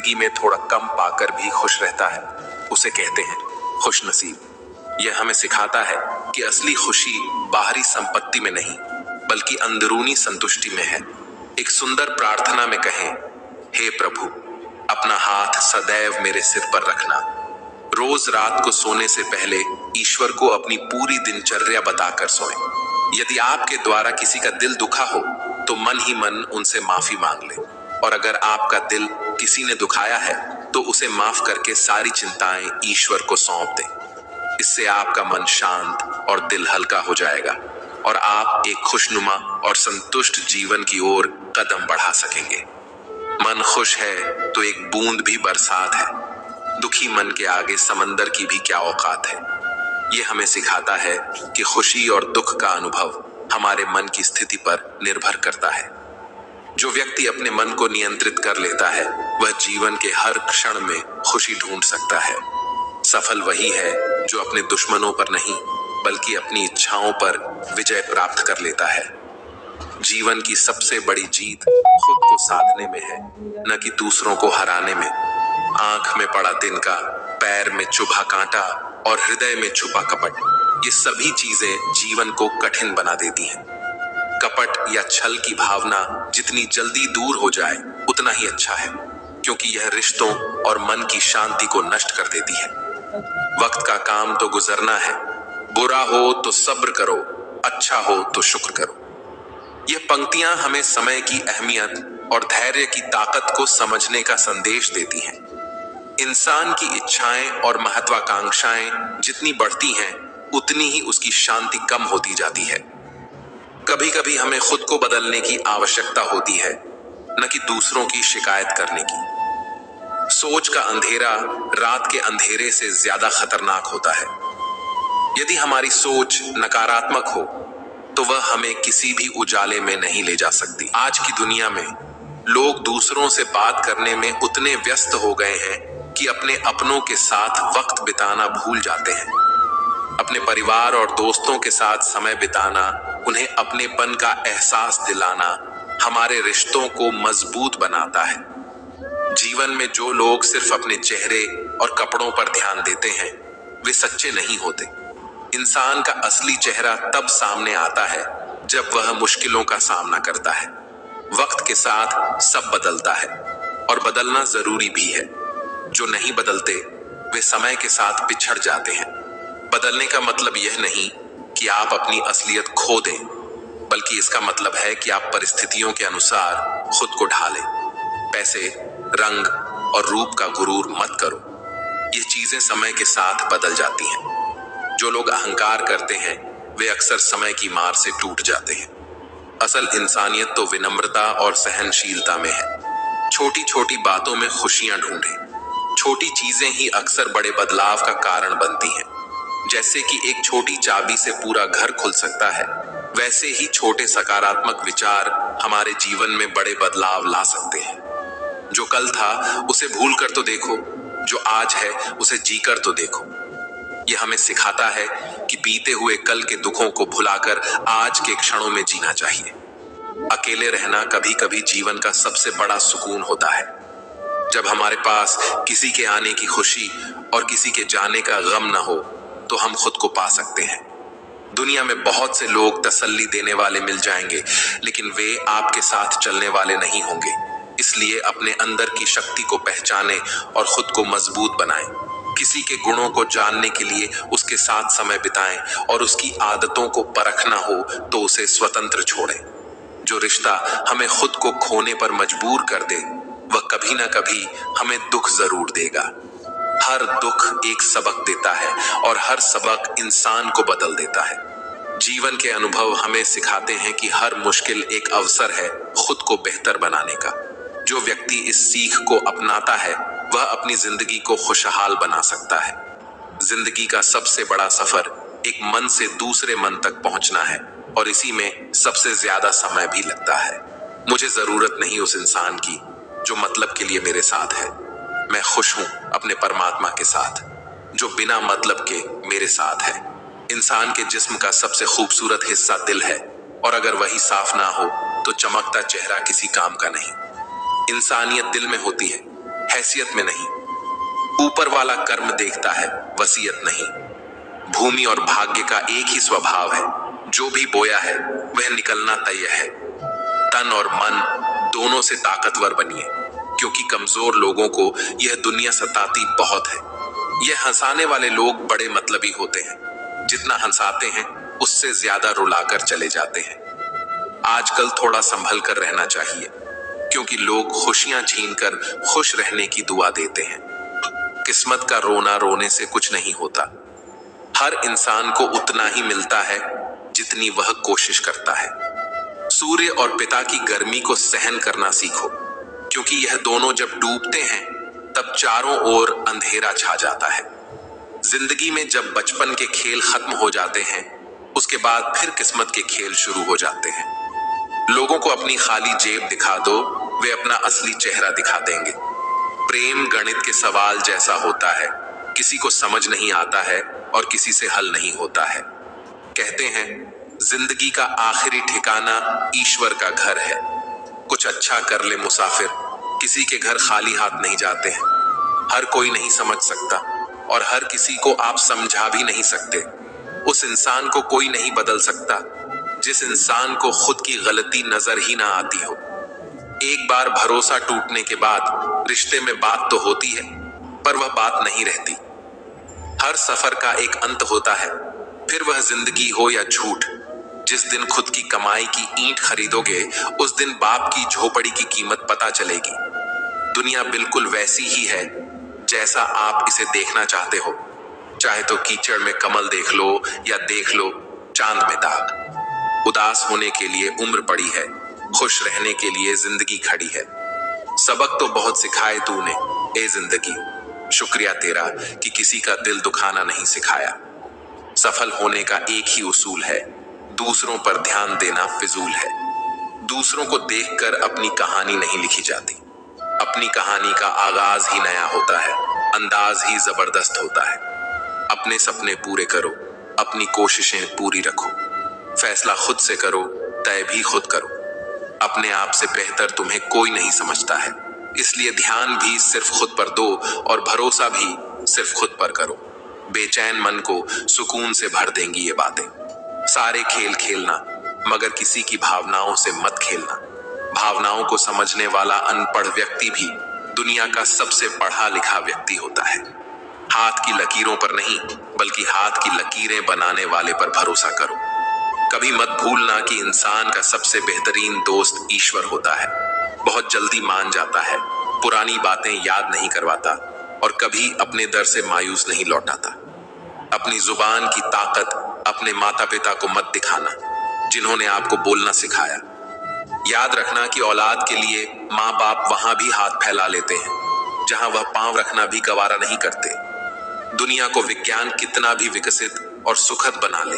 जिंदगी में थोड़ा कम पाकर भी खुश रहता है, उसे कहते हैं खुशनसीब। यह हमें सिखाता है कि असली खुशी बाहरी संपत्ति में नहीं, बल्कि अंदरूनी संतुष्टि में है। एक सुंदर प्रार्थना में कहें, हे प्रभु, अपना हाथ सदैव मेरे सिर पर रखना। रोज रात को सोने से पहले ईश्वर को अपनी पूरी दिनचर्या बताकर सोएं। यदि आपके द्वारा किसी का दिल दुखा हो तो मन ही मन उनसे माफी मांग लें, और अगर आपका दिल किसी ने दुखाया है तो उसे माफ करके सारी चिंताएं ईश्वर को सौंप दें। इससे आपका मन शांत और दिल हल्का हो जाएगा और आप एक खुशनुमा और संतुष्ट जीवन की ओर कदम बढ़ा सकेंगे। मन खुश है तो एक बूंद भी बरसात है। दुखी मन के आगे समंदर की भी क्या औकात है। ये हमें सिखाता है कि खुशी और दुख का अनुभव हमारे मन की स्थिति पर निर्भर करता है। जो व्यक्ति अपने मन को नियंत्रित कर लेता है वह जीवन के हर क्षण में खुशी ढूंढ सकता है। सफल वही है जो अपने दुश्मनों पर नहीं बल्कि अपनी इच्छाओं पर विजय प्राप्त कर लेता है। जीवन की सबसे बड़ी जीत खुद को साधने में है, न कि दूसरों को हराने में। आंख में पड़ा तिनका, पैर में चुभा कांटा और हृदय में छुपा कपट, ये सभी चीजें जीवन को कठिन बना देती हैं। कपट या छल की भावना जितनी जल्दी दूर हो जाए उतना ही अच्छा है, क्योंकि यह रिश्तों और मन की शांति को नष्ट कर देती है। वक्त का काम तो गुजरना है, बुरा हो तो सब्र करो, अच्छा हो तो शुक्र करो। ये पंक्तियां हमें समय की अहमियत और धैर्य की ताकत को समझने का संदेश देती हैं। इंसान की इच्छाएं और महत्वाकांक्षाएं जितनी बढ़ती हैं उतनी ही उसकी शांति कम होती जाती है। कभी कभी हमें खुद को बदलने की आवश्यकता होती है, न कि दूसरों की शिकायत करने की। सोच का अंधेरा रात के अंधेरे से ज्यादा खतरनाक होता है। यदि हमारी सोच नकारात्मक हो तो वह हमें किसी भी उजाले में नहीं ले जा सकती। आज की दुनिया में लोग दूसरों से बात करने में उतने व्यस्त हो गए हैं कि अपने अपनों के साथ वक्त बिताना भूल जाते हैं। अपने परिवार और दोस्तों के साथ समय बिताना, उन्हें अपनेपन का एहसास दिलाना हमारे रिश्तों को मजबूत बनाता है। जीवन में जो लोग सिर्फ अपने चेहरे और कपड़ों पर ध्यान देते हैं वे सच्चे नहीं होते। इंसान का असली चेहरा तब सामने आता है जब वह मुश्किलों का सामना करता है। वक्त के साथ सब बदलता है और बदलना जरूरी भी है। जो नहीं बदलते वे समय के साथ पिछड़ जाते हैं। बदलने का मतलब यह नहीं कि आप अपनी असलियत खो दें, बल्कि इसका मतलब है कि आप परिस्थितियों के अनुसार खुद को ढालें। पैसे, रंग और रूप का गुरूर मत करो, ये चीजें समय के साथ बदल जाती हैं। जो लोग अहंकार करते हैं वे अक्सर समय की मार से टूट जाते हैं। असल इंसानियत तो विनम्रता और सहनशीलता में है। छोटी छोटी बातों में खुशियां ढूंढें। छोटी चीजें ही अक्सर बड़े बदलाव का कारण बनती हैं। जैसे कि एक छोटी चाबी से पूरा घर खुल सकता है, वैसे ही छोटे सकारात्मक विचार हमारे जीवन में बड़े बदलाव ला सकते हैं। जो कल था उसे भूल कर तो देखो, जो आज है उसे जीकर तो देखो। यह हमें सिखाता है कि बीते हुए कल के दुखों को भुलाकर आज के क्षणों में जीना चाहिए। अकेले रहना कभी कभी जीवन का सबसे बड़ा सुकून होता है। जब हमारे पास किसी के आने की खुशी और किसी के जाने का गम न हो तो हम खुद को पा सकते हैं। दुनिया में बहुत से लोग तसल्ली देने वाले मिल जाएंगे, लेकिन वे आपके साथ चलने वाले नहीं होंगे। इसलिए अपने अंदर की शक्ति को पहचानें और खुद को मजबूत बनाएं। किसी के गुणों को जानने के लिए उसके साथ समय बिताएं और उसकी आदतों को परखना हो तो उसे स्वतंत्र छोड़ें। जो रिश्ता हमें खुद को खोने पर मजबूर कर दे वह कभी ना कभी हमें दुख जरूर देगा। हर दुख एक सबक देता है और हर सबक इंसान को बदल देता है। जीवन के अनुभव हमें सिखाते हैं कि हर मुश्किल एक अवसर है खुद को बेहतर बनाने का। जो व्यक्ति इस सीख को अपनाता है वह अपनी जिंदगी को खुशहाल बना सकता है। जिंदगी का सबसे बड़ा सफर एक मन से दूसरे मन तक पहुंचना है और इसी में सबसे ज्यादा समय भी लगता है। मुझे जरूरत नहीं उस इंसान की जो मतलब के लिए मेरे साथ है। मैं खुश हूं अपने परमात्मा के साथ जो बिना मतलब के मेरे साथ है। इंसान के जिस्म का सबसे खूबसूरत हिस्सा दिल है और अगर वही साफ ना हो तो चमकता चेहरा किसी काम का नहीं। इंसानियत दिल में होती है हैसियत में नहीं। ऊपर वाला कर्म देखता है, वसीयत नहीं। भूमि और भाग्य का एक ही स्वभाव है, जो भी बोया है वह निकलना तय है। तन और मन दोनों से ताकतवर बनिए, क्योंकि कमजोर लोगों को यह दुनिया सताती बहुत है। यह हंसाने वाले लोग बड़े मतलबी होते हैं, जितना हंसाते हैं उससे ज्यादा रुलाकर चले जाते हैं। आजकल थोड़ा संभल कर रहना चाहिए, क्योंकि लोग खुशियां छीनकर खुश रहने की दुआ देते हैं। किस्मत का रोना रोने से कुछ नहीं होता। हर इंसान को उतना ही मिलता है जितनी वह कोशिश करता है। सूर्य और पिता की गर्मी को सहन करना सीखो, क्योंकि यह दोनों जब डूबते हैं तब चारों ओर अंधेरा छा जाता है। जिंदगी में जब बचपन के खेल खत्म हो जाते हैं, उसके बाद फिर किस्मत के खेल शुरू हो जाते हैं। लोगों को अपनी खाली जेब दिखा दो, वे अपना असली चेहरा दिखा देंगे। प्रेम गणित के सवाल जैसा होता है, किसी को समझ नहीं आता है और किसी से हल नहीं होता है। कहते हैं जिंदगी का आखिरी ठिकाना ईश्वर का घर है। कुछ अच्छा कर ले मुसाफिर, किसी के घर खाली हाथ नहीं जाते हैं। हर कोई नहीं समझ सकता और हर किसी को आप समझा भी नहीं सकते। उस इंसान को कोई नहीं बदल सकता जिस इंसान को खुद की गलती नजर ही ना आती हो। एक बार भरोसा टूटने के बाद रिश्ते में बात तो होती है, पर वह बात नहीं रहती। हर सफर का एक अंत होता है, फिर वह जिंदगी हो या झूठ। जिस दिन खुद की कमाई की ईंट खरीदोगे, उस दिन बाप की झोपड़ी की कीमत पता चलेगी। दुनिया बिल्कुल वैसी ही है जैसा आप इसे देखना चाहते हो। चाहे तो कीचड़ में कमल देख लो या देख लो चांद में दाग। उदास होने के लिए उम्र पड़ी है, खुश रहने के लिए जिंदगी खड़ी है। सबक तो बहुत सिखाए तूने ए जिंदगी, शुक्रिया तेरा कि किसी का दिल दुखाना नहीं सिखाया। सफल होने का एक ही उसूल है, दूसरों पर ध्यान देना फिजूल है। दूसरों को देखकर अपनी कहानी नहीं लिखी जाती। अपनी कहानी का आगाज ही नया होता है, अंदाज ही जबरदस्त होता है। अपने सपने पूरे करो, अपनी कोशिशें पूरी रखो। फैसला खुद से करो, तय भी खुद करो। अपने आप से बेहतर तुम्हें कोई नहीं समझता है, इसलिए ध्यान भी सिर्फ खुद पर दो और भरोसा भी सिर्फ खुद पर करो। बेचैन मन को सुकून से भर देंगी ये बातें। सारे खेल खेलना, मगर किसी की भावनाओं से मत खेलना। भावनाओं को समझने वाला अनपढ़ व्यक्ति भी दुनिया का सबसे पढ़ा लिखा व्यक्ति होता है। हाथ की लकीरों पर नहीं, बल्कि हाथ की लकीरें बनाने वाले पर भरोसा करो। कभी मत भूलना कि इंसान का सबसे बेहतरीन दोस्त ईश्वर होता है। बहुत जल्दी मान जाता है, पुरानी बातें याद नहीं करवाता और कभी अपने दर से मायूस नहीं लौटाता। अपनी जुबान की ताकत अपने माता पिता को मत दिखाना, जिन्होंने आपको बोलना सिखाया। याद रखना कि औलाद के लिए माँ बाप वहां भी हाथ फैला लेते हैं जहां वह पांव रखना भी गवारा नहीं करते। दुनिया को विज्ञान कितना भी विकसित और सुखद बना ले,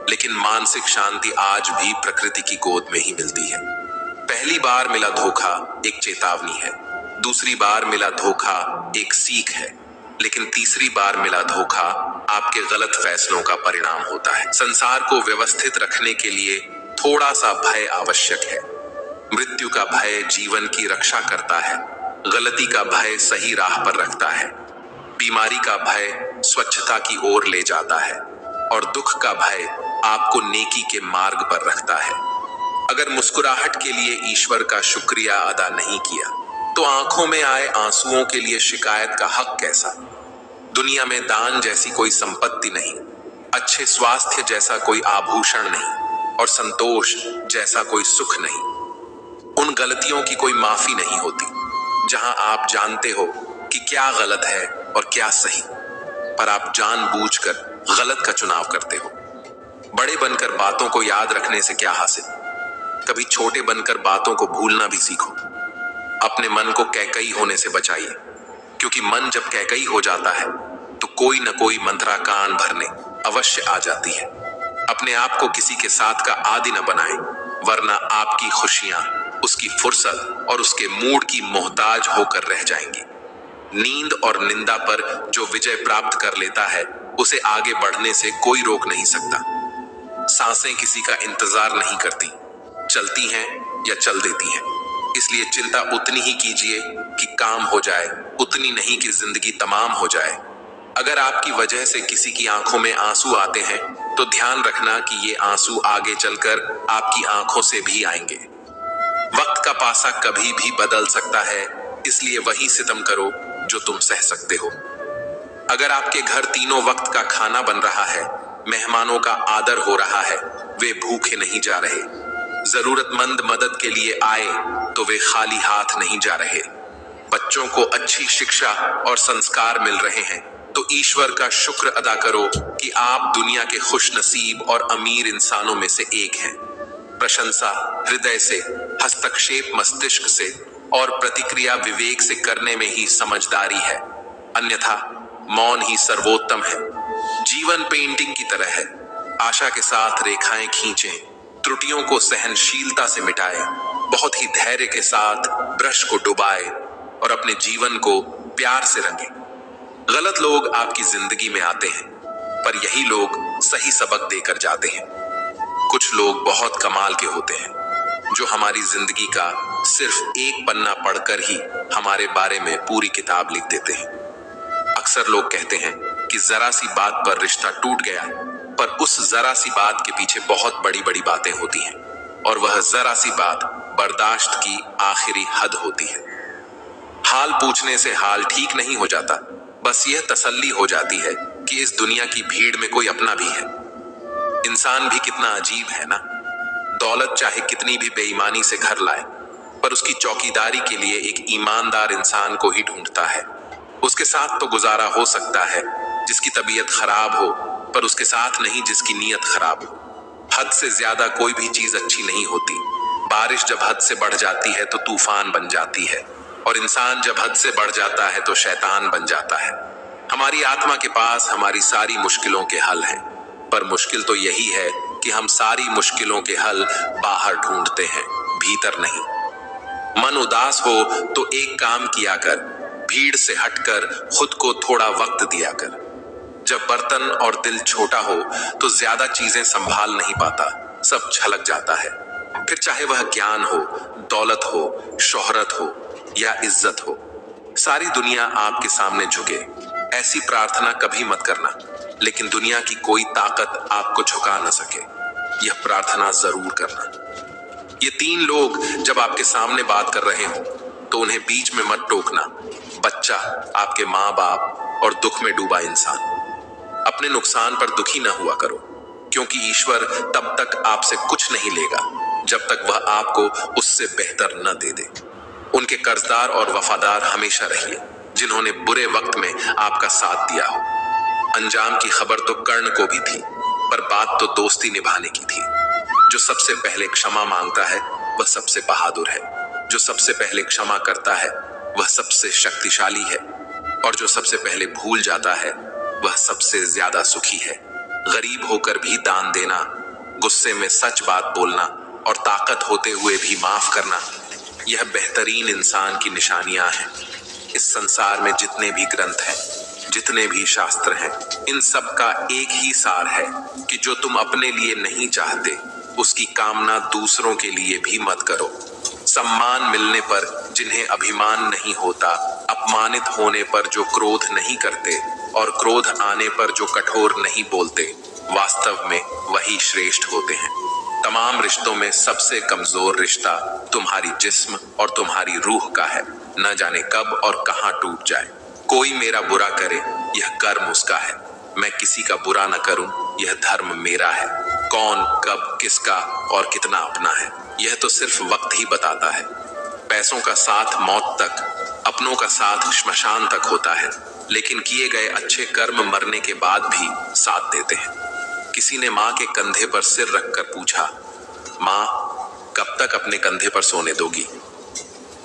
लेकिन मानसिक शांति आज भी प्रकृति की गोद में ही मिलती है। पहली बार मिला धोखा एक चेतावनी है, दूसरी बार मिला धोखा एक सीख है, लेकिन तीसरी बार मिला धोखा आपके गलत फैसलों का परिणाम होता है। संसार को व्यवस्थित रखने के लिए थोड़ा सा भय आवश्यक है। मृत्यु का भय जीवन की रक्षा करता है, गलती का भय सही राह पर रखता है, बीमारी का भय स्वच्छता की ओर ले जाता है और दुख का भय आपको नेकी के मार्ग पर रखता है। अगर मुस्कुराहट के लिए ईश्वर का शुक्रिया अदा नहीं किया, तो आंखों में आए आंसुओं के लिए शिकायत का हक कैसा। दुनिया में दान जैसी कोई संपत्ति नहीं, अच्छे स्वास्थ्य जैसा कोई आभूषण नहीं और संतोष जैसा कोई सुख नहीं। उन गलतियों की कोई माफी नहीं होती जहां आप जानते हो कि क्या गलत है और क्या सही, पर आप जानबूझकर गलत का चुनाव करते हो। बड़े बनकर बातों को याद रखने से क्या हासिल, कभी छोटे बनकर बातों को भूलना भी सीखो। अपने मन को कैकई होने से बचाइए, क्योंकि मन जब कैकई हो जाता है तो कोई न कोई मंत्रा कान भरने अवश्य आ जाती है। अपने आप को किसी के साथ का आदी न बनाएं, वरना आपकी खुशियां उसकी फुर्सत और उसके मूड की मोहताज होकर रह जाएंगी। नींद और निंदा पर जो विजय प्राप्त कर लेता है, उसे आगे बढ़ने से कोई रोक नहीं सकता। सांसें किसी का इंतजार नहीं करती, चलती हैं या चल देती हैं। इसलिए चिंता उतनी ही कीजिए कि काम हो जाए उतनी नहीं कि जिंदगी तमाम हो जाए। अगर आपकी वजह से किसी की आंखों में आंसू आते हैं तो ध्यान रखना कि ये आंसू आगे चलकर आपकी आंखों से भी आएंगे। वक्त का पासा कभी भी बदल सकता है, इसलिए वही सितम करो जो तुम सह सकते हो। अगर आपके घर तीनों वक्त का खाना बन रहा है, मेहमानों का आदर हो रहा है, वे भूखे नहीं जा रहे, जरूरतमंद मदद के लिए आए तो वे खाली हाथ नहीं जा रहे, बच्चों को अच्छी शिक्षा और संस्कार मिल रहे हैं, तो ईश्वर का शुक्र अदा करो कि आप दुनिया के खुशनसीब और अमीर इंसानों में से एक हैं। प्रशंसा हृदय से, हस्तक्षेप मस्तिष्क से और प्रतिक्रिया विवेक से करने में ही समझदारी है, अन्यथा मौन ही सर्वोत्तम है। जीवन पेंटिंग की तरह है, आशा के साथ रेखाएं खींचें, त्रुटियों को सहनशीलता से मिटाएं, बहुत ही धैर्य के साथ ब्रश को डुबाएं और अपने जीवन को प्यार से रंगें। गलत लोग आपकी जिंदगी में आते हैं, पर यही लोग सही सबक देकर जाते हैं। कुछ लोग बहुत कमाल के होते हैं, जो हमारी जिंदगी का सिर्फ एक पन्ना पढ़कर ही हमारे बारे में पूरी किताब लिख देते हैं। अक्सर लोग कहते हैं कि जरा सी बात पर रिश्ता टूट गया, पर उस जरा सी बात के पीछे बहुत बड़ी बड़ी बातें होती हैं, और वह जरा सी बात बर्दाश्त की आखिरी हद होती है। हाल पूछने से हाल ठीक नहीं हो जाता, बस यह तसल्ली हो जाती है कि इस दुनिया की भीड़ में कोई अपना भी है। इंसान भी कितना अजीब है ना। दौलत चाहे कितनी भी बेईमानी से घर लाए, पर उसकी चौकीदारी के लिए एक ईमानदार इंसान को ही ढूंढता है। उसके साथ तो गुजारा हो सकता है जिसकी तबीयत खराब हो, पर उसके साथ नहीं जिसकी नीयत खराब हो। हद से ज्यादा कोई भी चीज अच्छी नहीं होती। बारिश जब हद से बढ़ जाती है तो तूफान बन जाती है, और इंसान जब हद से बढ़ जाता है तो शैतान बन जाता है। हमारी आत्मा के पास हमारी सारी मुश्किलों के हल हैं, पर मुश्किल तो यही है कि हम सारी मुश्किलों के हल बाहर ढूंढते हैं, भीतर नहीं। मन उदास हो तो एक काम किया कर, भीड़ से हटकर खुद को थोड़ा वक्त दिया कर। जब बर्तन और दिल छोटा हो तो ज्यादा चीजें संभाल नहीं पाता, सब छलक जाता है। फिर चाहे वह ज्ञान हो, दौलत हो, शोहरत हो या इज्जत हो, सारी दुनिया आपके सामने झुके, ऐसी प्रार्थना कभी मत करना। लेकिन दुनिया की कोई ताकत आपको झुका न सके, यह प्रार्थना जरूर करना। ये तीन लोग जब आपके सामने बात कर रहे हो तो उन्हें बीच में मत टोकना। बच्चा, आपके माँ बाप और दुख में डूबा इंसान। अपने नुकसान पर दुखी न हुआ करो, क्योंकि ईश्वर तब तक आपसे कुछ नहीं लेगा जब तक वह आपको उससे बेहतर न दे दे। उनके कर्जदार और वफादार हमेशा रहिए जिन्होंने बुरे वक्त में आपका साथ दिया हो। अंजाम की खबर तो कर्ण को भी थी, पर बात तो दोस्ती निभाने की थी। जो सबसे पहले क्षमा मांगता है वह सबसे बहादुर है, जो सबसे पहले क्षमा करता है वह सबसे शक्तिशाली है, और जो सबसे पहले भूल जाता है वह सबसे ज्यादा सुखी है। गरीब होकर भी दान देना, गुस्से में सच बात बोलना और ताकत होते हुए भी माफ करना, यह बेहतरीन इंसान की निशानियां हैं। इस संसार में जितने भी ग्रंथ हैं, जितने भी शास्त्र हैं, इन सब का एक ही सार है कि जो तुम अपने लिए नहीं चाहते उसकी कामना दूसरों के लिए भी मत करो। सम्मान मिलने पर जिन्हें अभिमान नहीं होता, अपमानित होने पर जो क्रोध नहीं करते और क्रोध आने पर जो कठोर नहीं बोलते, वास्तव में वही श्रेष्ठ होते हैं। तमाम रिश्तों में सबसे कमजोर रिश्ता तुम्हारी जिस्म और तुम्हारी रूह का है। न जाने कब और कहां टूट जाए। कोई मेरा बुरा करे, यह कर्म उसका है। मैं किसी का बुरा न करूं, यह धर्म मेरा है। कौन, कब, किसका और कितना अपना है, यह तो सिर्फ वक्त ही बताता है। पैसों का साथ मौत तक, अपनों का साथ श्मशान तक होता है, लेकिन किए गए अच्छे कर्म मरने के बाद भी साथ देते हैं। किसी ने माँ के कंधे पर सिर रखकर पूछा, माँ कब तक अपने कंधे पर सोने दोगी?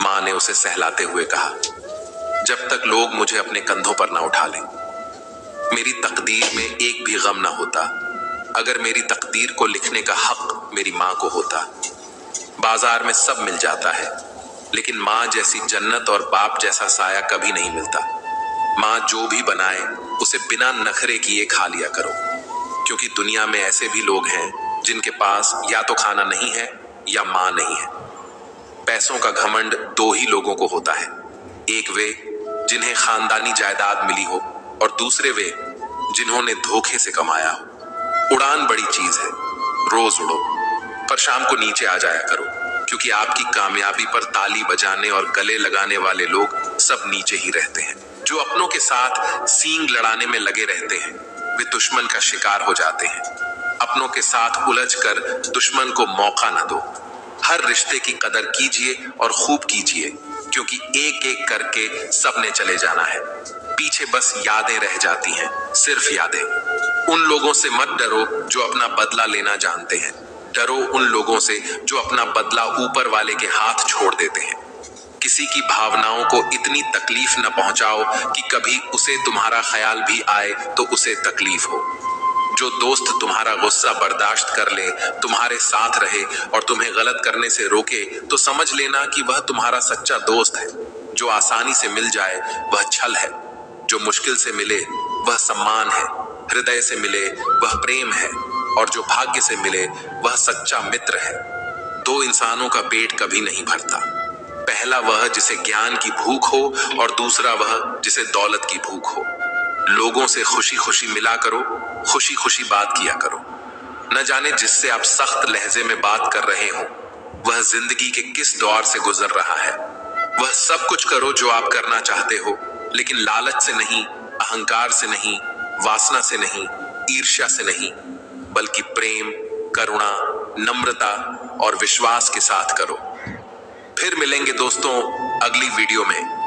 माँ ने उसे सहलाते हुए कहा, जब तक लोग मुझे अपने कंधों पर ना उठा लें। मेरी तकदीर में एक भी गम ना होता। अगर मेरी तकदीर को लिखने का हक मेरी माँ को होता। बाजार में सब मिल जाता है, लेकिन माँ जैसी जन्नत और बाप जैसा साया कभी नहीं मिलता। माँ जो भी बनाए उसे बिना नखरे किए खा लिया करो, क्योंकि दुनिया में ऐसे भी लोग हैं जिनके पास या तो खाना नहीं है या माँ नहीं है। पैसों का घमंड दो ही लोगों को होता है, एक वे जिन्हें खानदानी जायदाद मिली हो, और दूसरे वे जिन्होंने धोखे से कमाया हो। उड़ान बड़ी चीज है, रोज उड़ो, पर शाम को नीचे आ जाया करो, क्योंकि आपकी कामयाबी पर ताली बजाने और गले लगाने वाले लोग सब नीचे ही रहते हैं। जो अपनों के साथ सींग लड़ाने में लगे रहते हैं, वे दुश्मन का शिकार हो जाते हैं। अपनों के साथ उलझकर दुश्मन को मौका न दो। हर रिश्ते की कदर कीजिए और खूब कीजिए, क्योंकि एक एक करके सबने चले जाना है। पीछे बस यादें रह जाती हैं, सिर्फ यादें। उन लोगों से मत डरो जो अपना बदला लेना जानते हैं, डरो उन लोगों से जो अपना बदला ऊपर वाले के हाथ छोड़ देते हैं। किसी की भावनाओं को इतनी तकलीफ न पहुंचाओ कि कभी उसे तुम्हारा ख्याल भी आए तो उसे तकलीफ हो। जो दोस्त तुम्हारा गुस्सा बर्दाश्त कर ले, तुम्हारे साथ रहे और तुम्हें गलत करने से रोके, तो समझ लेना कि वह तुम्हारा सच्चा दोस्त है। जो आसानी से मिल जाए वह छल है, जो मुश्किल से मिले वह सम्मान है, हृदय से मिले वह प्रेम है, और जो भाग्य से मिले वह सच्चा मित्र है। दो इंसानों का पेट कभी नहीं भरता, पहला वह जिसे ज्ञान की भूख हो और दूसरा वह जिसे दौलत की भूख हो। लोगों से खुशी खुशी मिला करो, खुशी खुशी बात किया करो। न जाने जिससे आप सख्त लहजे में बात कर रहे हो वह जिंदगी के किस दौर से गुजर रहा है। वह सब कुछ करो जो आप करना चाहते हो, लेकिन लालच से नहीं, अहंकार से नहीं, वासना से नहीं, ईर्ष्या से नहीं, बल्कि प्रेम, करुणा, नम्रता और विश्वास के साथ करो। फिर मिलेंगे दोस्तों अगली वीडियो में।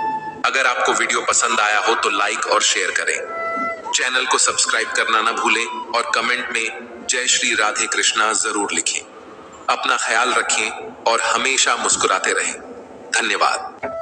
अगर आपको वीडियो पसंद आया हो तो लाइक और शेयर करें। चैनल को सब्सक्राइब करना ना भूलें और कमेंट में जय श्री राधे कृष्णा जरूर लिखें। अपना ख्याल रखें और हमेशा मुस्कुराते रहें। धन्यवाद।